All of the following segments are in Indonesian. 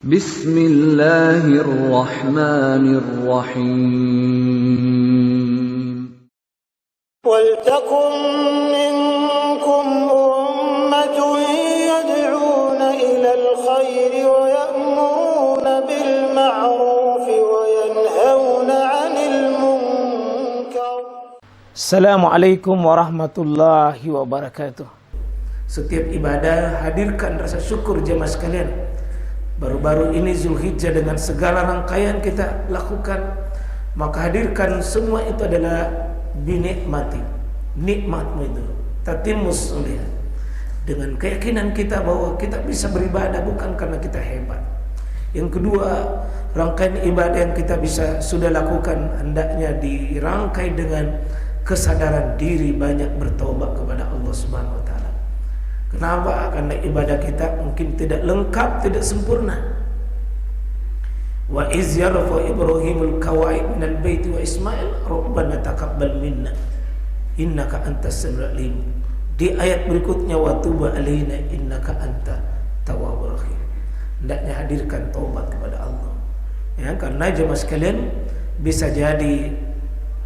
Bismillahirrahmanirrahim. وَلْتَكُنْ مِنْكُمْ أُمَّةٌ يَدْعُونَ إِلَى الْخَيْرِ وَيَأْمُرُونَ بِالْمَعْرُوفِ وَيَنْهَوْنَ عَنِ الْمُنْكَرِ. Assalamualaikum warahmatullahi wabarakatuh. Setiap ibadah hadirkan rasa syukur jemaah sekalian. Baru-baru ini Zulhijjah dengan segala rangkaian kita lakukan, maka hadirkan semua itu adalah binikmati, nikmatmu itu tatimmus sholihat, dengan keyakinan kita bahwa kita bisa beribadah bukan karena kita hebat. Yang kedua, rangkaian ibadah yang kita bisa sudah lakukan hendaknya dirangkai dengan kesadaran diri banyak bertobat kepada Allah Subhanahu wa taala. Kenapa? Karena ibadah kita mungkin tidak lengkap, tidak sempurna. Wa iz yarfa Ibrahimul qawaid minal baiti wa Ismail rabbana taqabbal minna innaka antas samiul alim. Di ayat berikutnya wa tub alaina innaka anta tawwabur rahim. Hendaknya hadirkan taubat kepada Allah. Ya, karena jemaah sekalian bisa jadi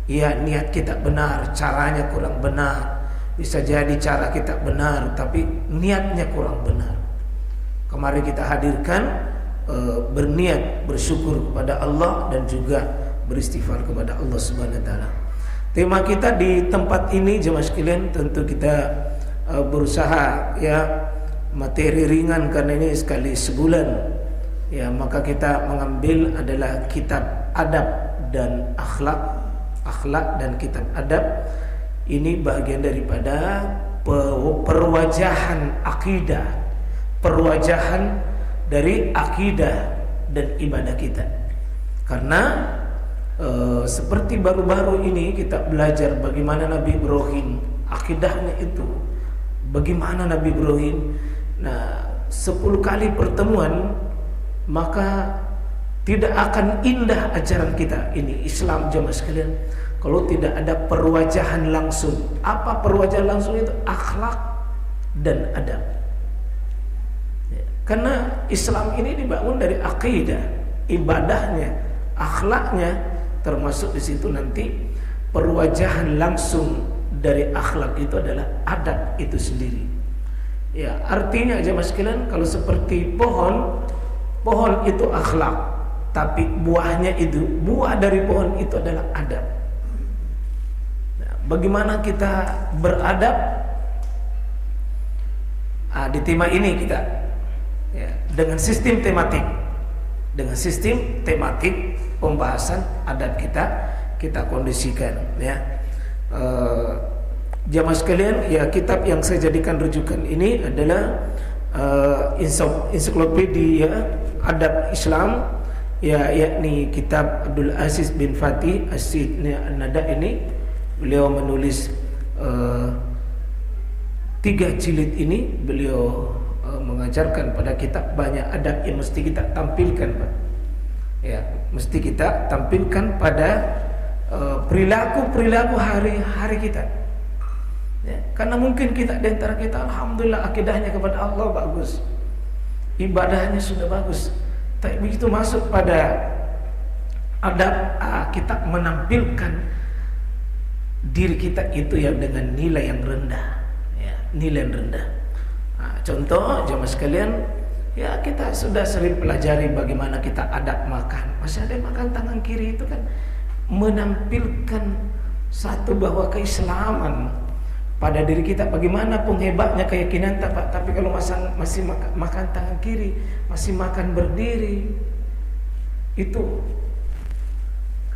ya niat kita benar, caranya kurang benar. Bisa jadi cara kita benar tapi niatnya kurang benar. Kemarin kita hadirkan berniat bersyukur kepada Allah dan juga beristighfar kepada Allah Subhanahu wa taala. Tema kita di tempat ini jemaah sekalian tentu kita berusaha ya materi ringan karena ini sekali sebulan. Ya, maka kita mengambil adalah kitab adab dan akhlak dan kitab adab. Ini bagian daripada perwajahan akidah, perwajahan dari akidah dan ibadah kita. Karena seperti baru-baru ini kita belajar bagaimana Nabi Ibrahim, akidahnya itu bagaimana Nabi Ibrahim. Nah, 10 kali pertemuan maka tidak akan indah ajaran kita ini Islam jemaah sekalian kalau tidak ada perwajahan langsung. Apa perwajahan langsung itu? Akhlak dan adab. Ya, karena Islam ini dibangun dari akidah, ibadahnya, akhlaknya, termasuk di situ nanti perwajahan langsung dari akhlak itu adalah adab itu sendiri. Ya, artinya jemaah sekalian kalau seperti pohon itu akhlak, tapi buahnya itu, buah dari pohon itu adalah adab. Bagaimana kita beradab? Di tema ini kita ya, dengan sistem tematik pembahasan adab kita kondisikan ya. Jamaah sekalian ya, kitab yang saya jadikan rujukan ini adalah ensiklopedia adab Islam ya, yakni kitab Abdul Aziz bin Fatih As-Sayyid An-Nada ini. Beliau menulis 3 jilid ini. Beliau mengajarkan pada kita banyak adab yang mesti kita tampilkan, Pak. Ya, mesti kita tampilkan pada perilaku hari-hari kita. Ya, karena mungkin kita di antara kita alhamdulillah akidahnya kepada Allah bagus, ibadahnya sudah bagus, tapi begitu masuk pada adab kita menampilkan diri kita itu yang dengan nilai yang rendah ya, nilai yang rendah. Contoh jemaah sekalian ya, kita sudah sering pelajari bagaimana kita adab makan. Masih ada makan tangan kiri itu kan menampilkan satu bahwa keislaman pada diri kita. Bagaimanapun hebatnya keyakinan Pak, tapi kalau masih makan tangan kiri, masih makan berdiri, itu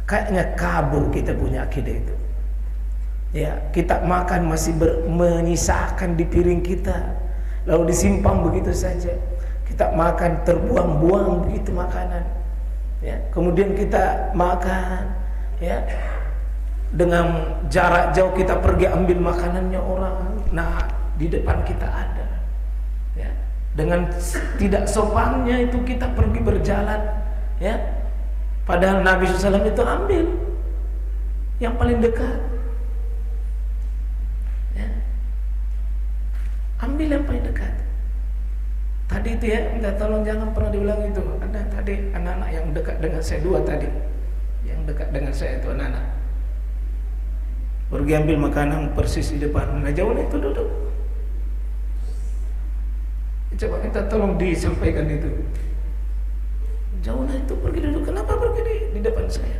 kayaknya kabur kita punya akidah itu. Ya, kita makan masih menyisakan di piring kita, lalu disimpang begitu saja. Kita makan terbuang-buang begitu makanan. Ya, kemudian kita makan ya dengan jarak jauh, kita pergi ambil makanannya orang. Nah, di depan kita ada. Ya, dengan tidak sopannya itu kita pergi berjalan ya. Padahal Nabi SAW itu ambil yang paling dekat. Ambil yang paling dekat. Tadi itu ya, minta tolong jangan pernah diulang itu. Ada adik-adik, anak-anak yang dekat dengan saya, 2 tadi yang dekat dengan saya itu anak-anak pergi ambil makanan persis di depan. Nah jauh itu duduk. Coba kita tolong disampaikan itu. Jauh itu pergi duduk. Kenapa pergi di depan saya?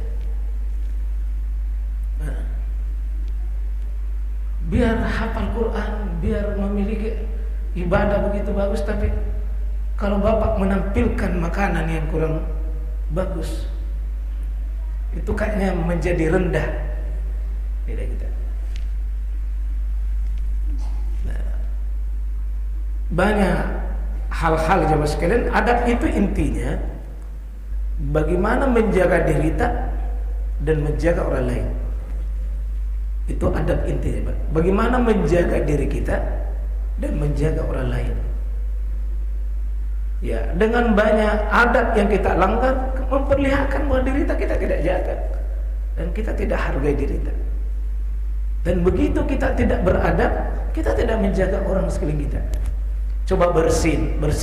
Nah, biar hafal Quran, biar memiliki ibadah begitu bagus, tapi kalau bapak menampilkan makanan yang kurang bagus, itu kayaknya menjadi rendah nilai kita. Nah, banyak hal-hal jemaah sekalian. Adab itu intinya bagaimana menjaga diri kita dan menjaga orang lain. Itu adab intinya, Pak. Bagaimana menjaga diri kita dan menjaga orang lain. Ya, dengan banyak adab yang kita langgar, memperlihatkan bahwa diri kita tidak jaga dan kita tidak hargai diri kita. Dan begitu kita tidak beradab, kita tidak menjaga orang sekeliling kita. Coba bersih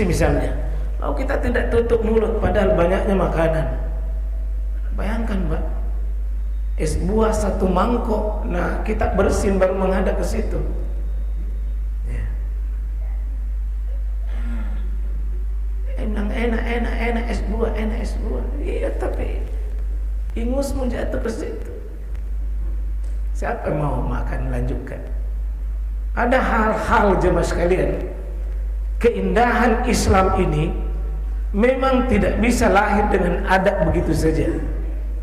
misalnya. Lalu kita tidak tutup mulut padahal banyaknya makanan. Bayangkan, Pak, es buah 1 mangkok. Nah, kita bersin baru menghadap ke situ. Ya. Enak es buah. Iya, tapi ingusmu jatuh ke situ. Siapa yang mau makan lanjutkan? Ada hal-hal jemaah sekalian, keindahan Islam ini memang tidak bisa lahir dengan adab begitu saja.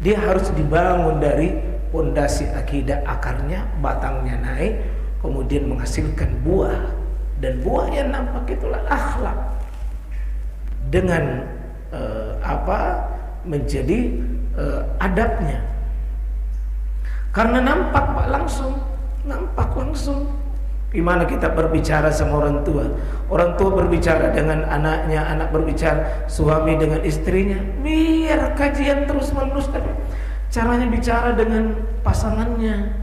Dia harus dibangun dari pondasi akidah, akarnya, batangnya naik, kemudian menghasilkan buah. Dan buah yang nampak itulah akhlak. Dengan menjadi adabnya. Karena nampak, Pak, nampak langsung. Gimana kita berbicara sama orang tua berbicara dengan anaknya, anak berbicara, suami dengan istrinya. Biar kajian terus menerus, caranya bicara dengan pasangannya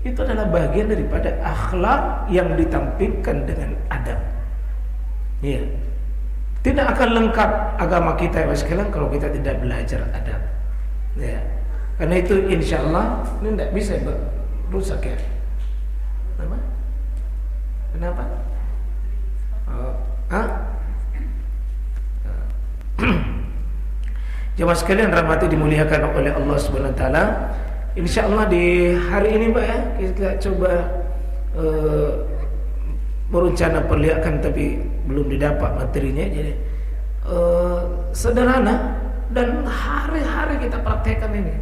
itu adalah bagian daripada akhlak yang ditampilkan dengan adab. Iya. Tidak akan lengkap agama kita ya sekalian kalau kita tidak belajar adab. Ya. Karena itu insya Allah ini tidak bisa rusak ya. Kenapa? Jemaah sekalian rahmati dimuliakan oleh Allah Subhanahu wa taala. Insyaallah di hari ini, Pak, ya, kita coba berencana perlihatkan tapi belum didapat materinya. Jadi sederhana dan hari-hari kita praktekkan ini.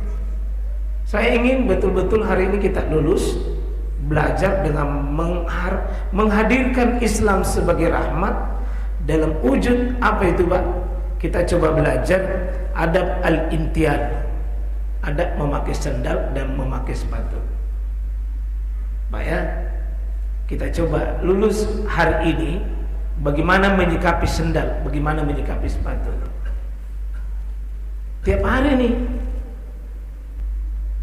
Saya ingin betul-betul hari ini kita lulus belajar dengan menghadirkan Islam sebagai rahmat dalam wujud apa itu, Pak? Kita coba belajar adab al-intian, adab memakai sandal dan memakai sepatu. Pak, ya, kita coba lulus hari ini bagaimana menyikapi sandal, bagaimana menyikapi sepatu. Tiap hari nih,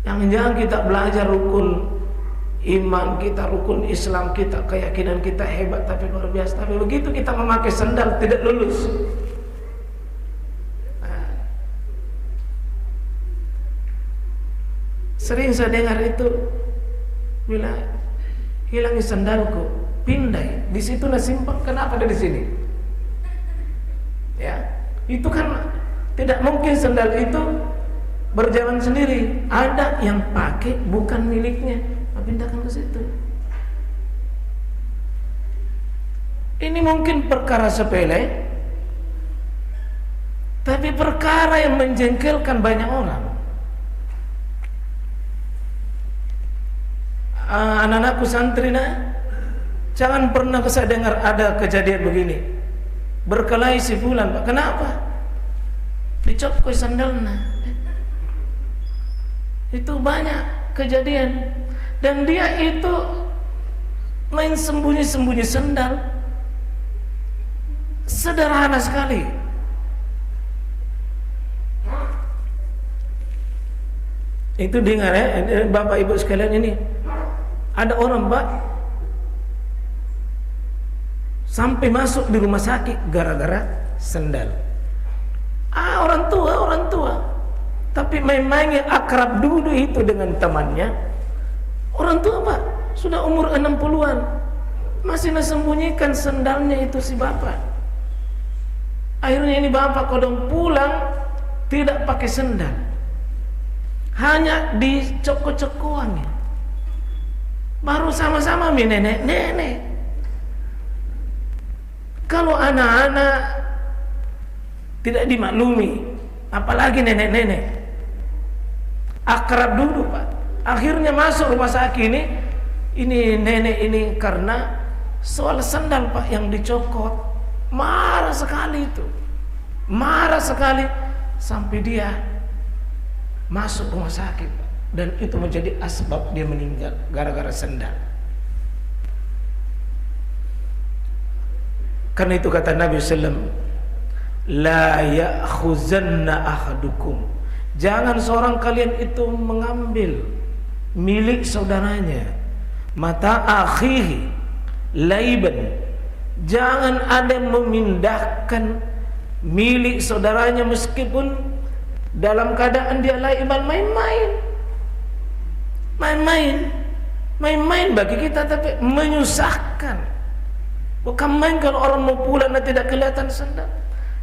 jangan kita belajar rukun iman kita, rukun Islam kita, keyakinan kita hebat tapi luar biasa, tapi begitu kita memakai sandal tidak lulus. Sering saya dengar itu, bila hilangi sandalku, pindai, di situ lah simpang. Kenapa ada di sini? Ya, itu kan tidak mungkin sandal itu berjalan sendiri. Ada yang pakai bukan miliknya, pindahkan ke situ. Ini mungkin perkara sepele, tapi perkara yang menjengkelkan banyak orang. Anak-anakku santri, jangan pernah saya dengar ada kejadian begini. Berkelahi si fulan, Pak. Kenapa? Dicopkoi sandalnya. Itu banyak kejadian. Dan dia itu main sembunyi-sembunyi sandal. Sederhana sekali. Itu dengar ya, Bapak Ibu sekalian, ini ada orang, Pak, sampai masuk di rumah sakit gara-gara sandal. orang tua. Tapi main-main yang akrab dulu itu dengan temannya. Orang tua Pak, sudah umur 60-an, masih sembunyikan sendalnya itu si bapak. Akhirnya ini bapak kodong pulang tidak pakai sendal, hanya dicokok-cokokannya. Baru sama-sama nenek-nenek. Kalau anak-anak tidak dimaklumi, apalagi nenek-nenek, akrab dulu Pak. Akhirnya masuk rumah sakit ini nenek ini karena soal sendal Pak yang dicokot. Marah sekali itu, marah sekali sampai dia masuk rumah sakit Pak. Dan itu menjadi asbab dia meninggal gara-gara sendal. Karena itu kata Nabi SAW, la ya'khuzanna ahadukum, jangan seorang kalian itu mengambil milik saudaranya, mata akhihi laiban, jangan ada memindahkan milik saudaranya meskipun dalam keadaan dia laiban, main-main bagi kita, tapi menyusahkan. Bukan main kalau orang mau pulang dan tidak kelihatan sendal.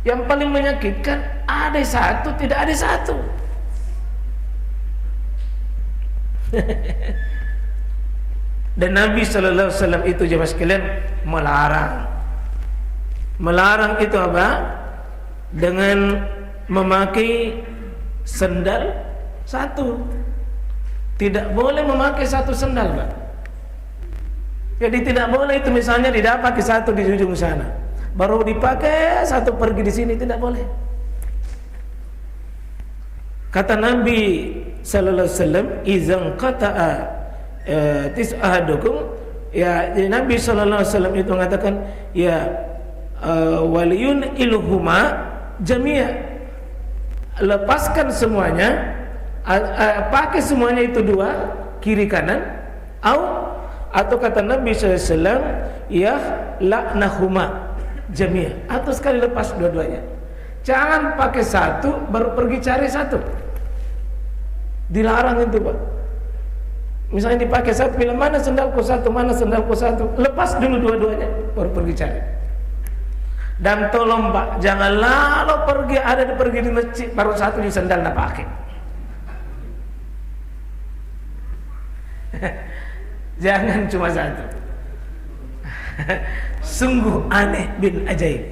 Yang paling menyakitkan ada satu, tidak ada satu. Dan Nabi sallallahu alaihi wasallam itu jemaah sekalian melarang itu apa? Dengan memakai sendal satu. Tidak boleh memakai satu sendal, Pak. Jadi tidak boleh itu misalnya tidak pakai satu di ujung sana, baru dipakai satu pergi di sini, tidak boleh. Kata Nabi sallallahu alaihi wasallam, "Idzan qata'a tis'ahadukum", ya, Nabi sallallahu alaihi wasallam itu mengatakan, ya, waliyun ilhuma jami'a, lepaskan semuanya, pakai semuanya itu dua, kiri kanan, atau kata Nabi SAW, ya la'nahuma jami'a, atau sekali lepas dua-duanya. Jangan pakai satu baru pergi cari satu, dilarang itu, Pak. Misalnya dipakai satu, bilang mana sendalku satu, mana sendalku satu, lepas dulu dua-duanya baru pergi cari. Dan tolong Pak, jangan lalu pergi di masjid baru satu di sendal nak pakai. Jangan cuma satu. Sungguh aneh bin ajaib.